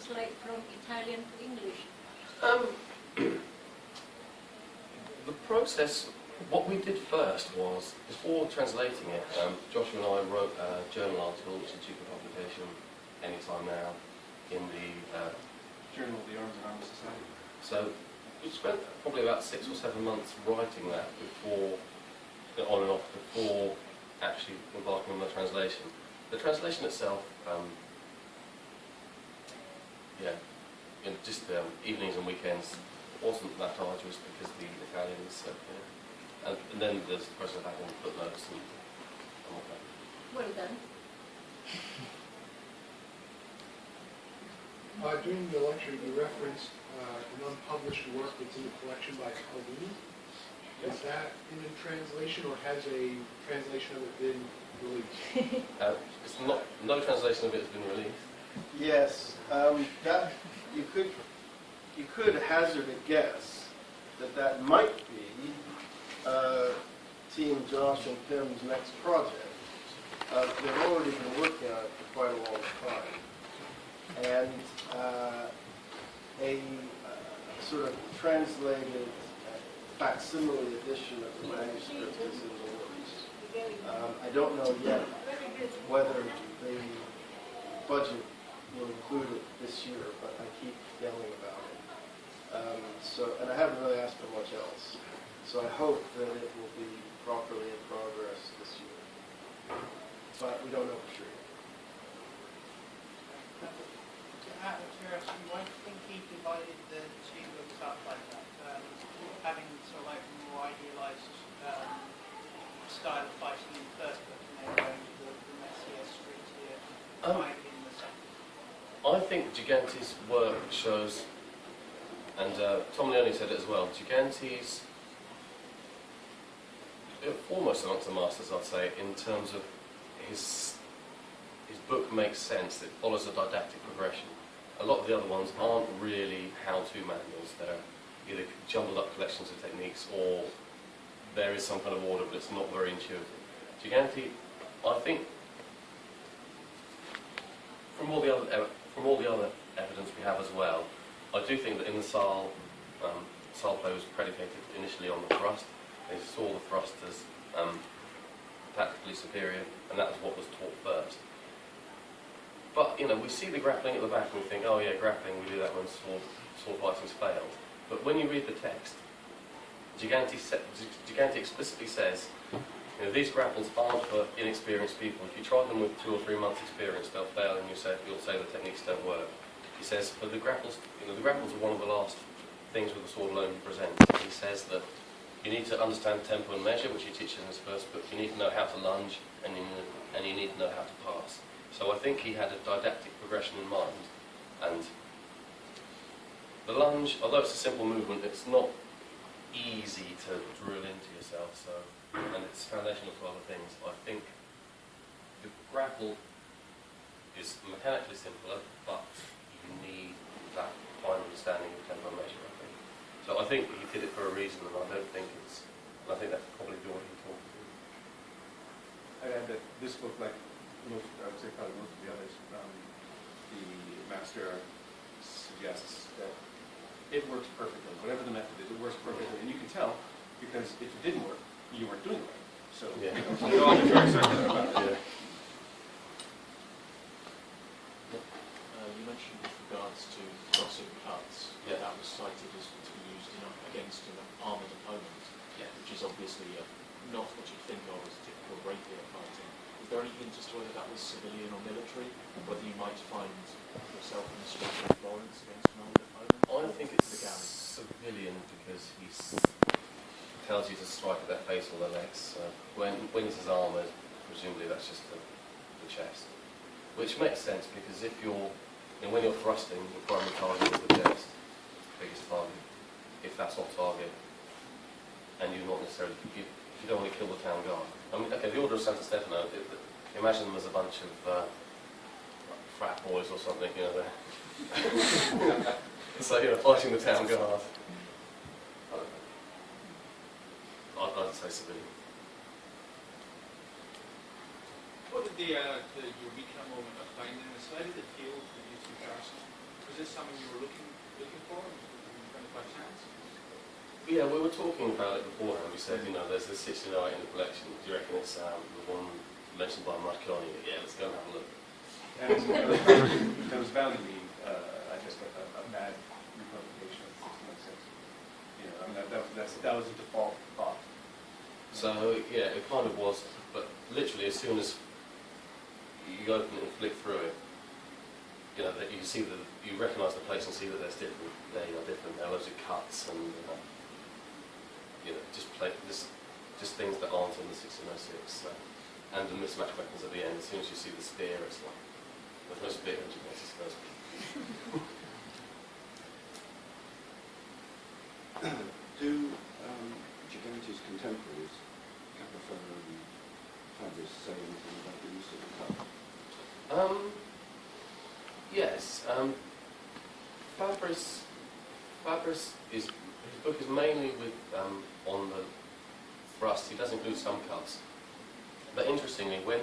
translate from Italian to English? The process, what we did first was, before translating it, Joshua and I wrote a journal article, which is due for publication anytime now, in the Journal of the Arms and Armour Society. So we spent probably about 6 or 7 months writing that before, on and off, before actually embarking on the translation. The translation itself, just evenings and weekends, wasn't that arduous because the Italians, and then there's the process of having footnotes and all that. Well done. During the lecture, you referenced an unpublished work that's in the collection by Caldini. Is that in a translation, or has a translation of it been released? It's not. No translation of it has been released. Yes, that you could hazard a guess that might be Team Josh and Tim's next project. They've already been working on it for quite a long time, and a sort of translated facsimile edition of the manuscript is in the works. I don't know yet whether the budget will include it this year, but I keep yelling about it. And I haven't really asked for much else. So I hope that it will be properly in progress this year. But we don't know for sure yet. Out of curiosity, why do you think he divided the two books up like that? Having sort of like a more idealised style of fighting in the first book, and then going to the messier street here, in the second. I think Giganti's work shows, and Tom Leone said it as well, Giganti's foremost amongst the masters, I'd say, in terms of his book makes sense. It follows a didactic progression. A lot of the other ones aren't really how-to manuals. They're either jumbled up collections of techniques, or there is some kind of order, but it's not very intuitive. Giganti, I think, from all the other evidence we have as well, I do think that in the Saal play was predicated initially on the thrust. They saw the thrust as tactically superior, and that was what was taught first. But, we see the grappling at the back and we think, oh yeah, grappling, we do that when sword fighting's failed. But when you read the text, Giganti explicitly says, these grapples aren't for inexperienced people. If you try them with 2 or 3 months experience, they'll fail, and you'll say the techniques don't work. He says, for the grapples, the grapples are one of the last things with the sword alone presents. He says that you need to understand tempo and measure, which he teaches in his first book. You need to know how to lunge, and you need to know how to pass. So I think he had a didactic progression in mind, and the lunge, although it's a simple movement, it's not easy to drill into yourself, and it's foundational to other things. I think the grapple is mechanically simpler, but you need that fine understanding of tempo and measure, I think. So I think he did it for a reason, and I think that's probably what he taught to do. I'd add that this book, like most, I would say probably most of the others, the master suggests that it works perfectly. Whatever the method is, it works perfectly. And you can tell, because if it didn't work, you weren't doing it right. So, yeah. You're all very certain about it. Yeah. You mentioned with regards to crossing cuts, that was cited as to be used against an armoured opponent, which is obviously not what you'd think of as typical rapier fighting. Is there any hint as to whether that was civilian or military? Whether you might find yourself in the streets of Florence against an armed opponent? I think it's civilian, because he tells you to strike at their face or their legs. When he says armoured, presumably that's just the chest. Which makes sense, because if when you're thrusting, your primary target is the chest, biggest target. If that's off target, and you're not necessarily, if you don't want to kill the town guard. I mean, okay, the Order of Santa Stefano, imagine them as a bunch of frat boys or something, so, fighting the town guard. I'd say civilian. What did the Eureka moment of finding the side of the tail for the two castles? Was this something you were looking for by chance? Yeah, we were talking about it beforehand. We said, you know, there's this 1608 in the collection. Do you reckon it's the one mentioned by Marconi? Yeah, let's go and have a look. And it was bound to be, I guess, a mad republication of 1606. You know, I mean, that was a default thought. So, yeah, it kind of was, but literally as soon as you open it and flick through it, you know, that you see that you recognise the place and see that there's different. They are different. There are loads of cuts and you know, just things that aren't in the 1606, and the mismatched weapons at the end. As soon as you see the spear, it's like there's no spear in Giganti's first. Do Giganti's contemporaries, Capofero and Fabris, say anything about the use of the cut? Yes. Fabris his book is mainly with on the thrust. He does include some cuts, but interestingly, when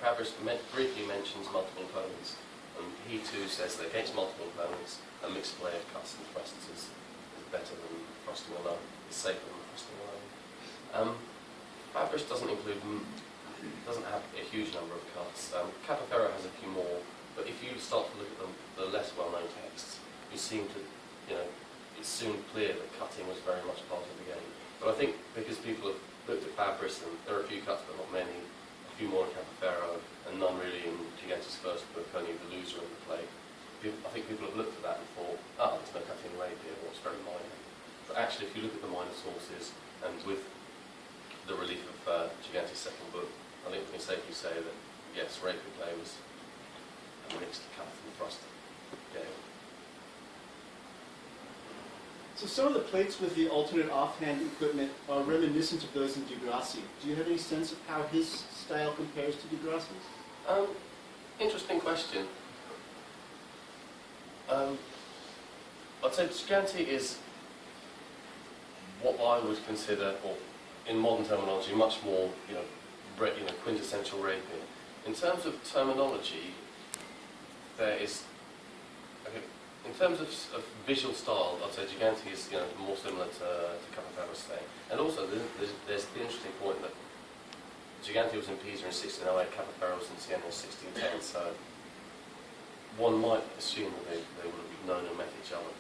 Fabris briefly mentions multiple opponents, and he too says that against multiple opponents, a mixed play of cuts and thrusts is better than thrusting alone. It's safer than thrusting alone. Fabris doesn't have a huge number of cuts. Capofero has a few more, but if you start to look at the less well-known texts, you seem to, you know, it's soon clear that cutting was very much part of the game. But I think because people have looked at Fabris, and there are a few cuts but not many, a few more in Capofero, and none really in Giganti's first book, only the loser in the play. I think people have looked at that and thought, there's no cutting in rapier, what's very minor. But actually, if you look at the minor sources, and with the relief of Giganti's second book, I think we can safely say that, yes, rapier play was a mixed cut and thrust game. So some of the plates with the alternate offhand equipment are reminiscent of those in Di Grassi. Do you have any sense of how his style compares to Di Grassi's? Interesting question. I'd say Giganti is what I would consider, or in modern terminology, much more, quintessential rapier. In terms of terminology, there is. In terms of visual style, I'd say Giganti is more similar to Capoferro's style. And also, there's the interesting point that Giganti was in Pisa in 1608, Capoferro was in Siena in 1610, so one might assume that they would have known and met each other.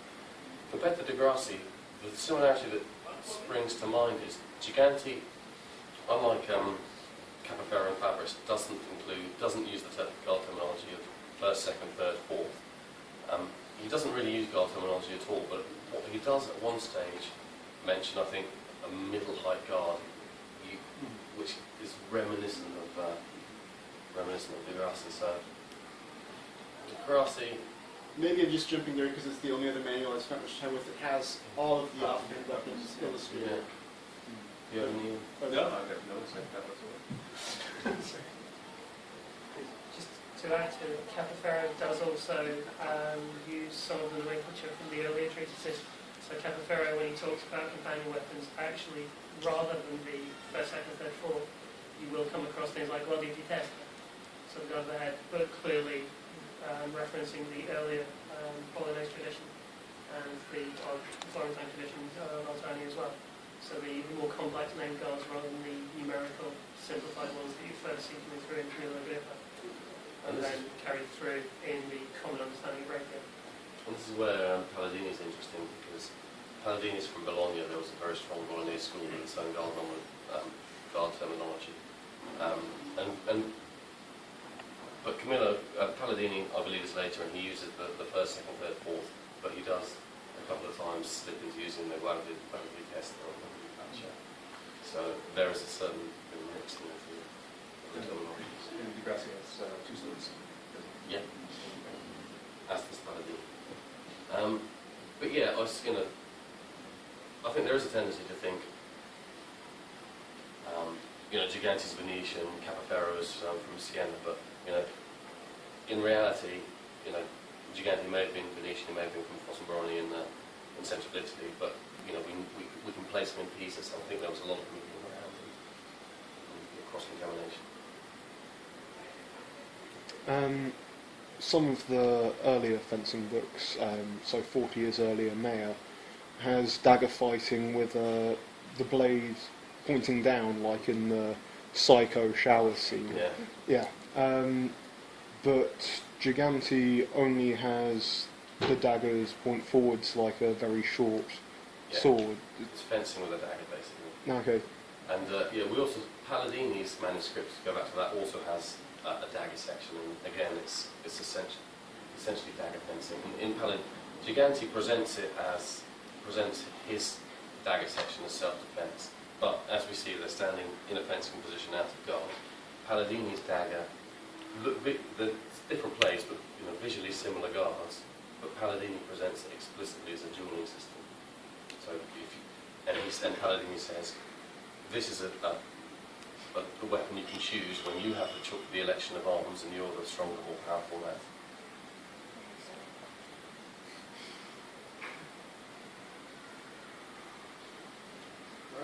Compared to Di Grassi, the similarity that springs to mind is Giganti, unlike Capoferro and Fabris, doesn't use the technical terminology of first, second, third, fourth. He doesn't really use guard terminology at all, but what he does at one stage mention, I think, a middle height guard, which is reminiscent of Di Grassi. So Di Grassi. Maybe I'm just jumping there because it's the only other manual I spent much time with that has all of the offhand weapons illustrated. Yeah. You have any? No, I have no sense that whatsoever. To add to it, Capoferro does also use some of the nomenclature from the earlier treatises. So Capoferro, when he talks about companion weapons, actually, rather than the first, second, third, fourth, you will come across things like Glodia di Testa, so the guard of the head, but clearly referencing the earlier Polonaise tradition and the Florentine tradition of Altani as well. So the more complex named guards rather than the numerical, simplified ones that you first see coming through in Camillo Agrippa. And then carried through in the common understanding of rapier. And this is where Palladini is interesting, because Palladini is from Bologna. There was a very strong Bolognese school with its own guard terminology. But Camillo, Palladini, I believe, is later, and he uses the first, second, third, fourth, but he does a couple of times slip into using the Guardia di Testa or the Pacha. So there is a certain mixing of the terminology. And Di Grassi has two swords. Yeah. As does Palladini. But yeah, I think there is a tendency to think, Giganti's Venetian, Capoferro's from Siena, but in reality, Giganti may have been Venetian, he may have been from Fossombrone in central Italy, but we can place him in Pisa, so I think there was a lot of moving around and cross-contamination. some of the earlier fencing books, so 40 years earlier, Mayer, has dagger fighting with the blade pointing down, like in the Psycho shower scene. Yeah. But Giganti only has the daggers point forwards like a very short sword. It's fencing with a dagger, basically. Okay. And we also, Palladini's manuscript, to go back to that, also has a dagger section, and again, it's essentially dagger fencing. In Giganti presents his dagger section as self-defense, but as we see, they're standing in a fencing position out of guard. Palladini's dagger, the different plays, but visually similar guards, but Palladini presents it explicitly as a dueling system. So, and Palladini says, this is a weapon you can choose when you have the election of arms and you're the stronger, more powerful man.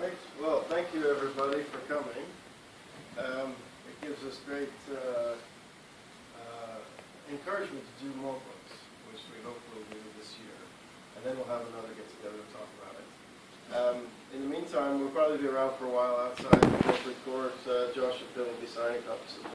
Right. Well, thank you everybody for coming. It gives us great encouragement to do more books, which we hope we'll do this year. And then we'll have another get together and talk about it. In the meantime, we'll probably be around for a while outside the corporate court. Josh and Phil will be signing copies of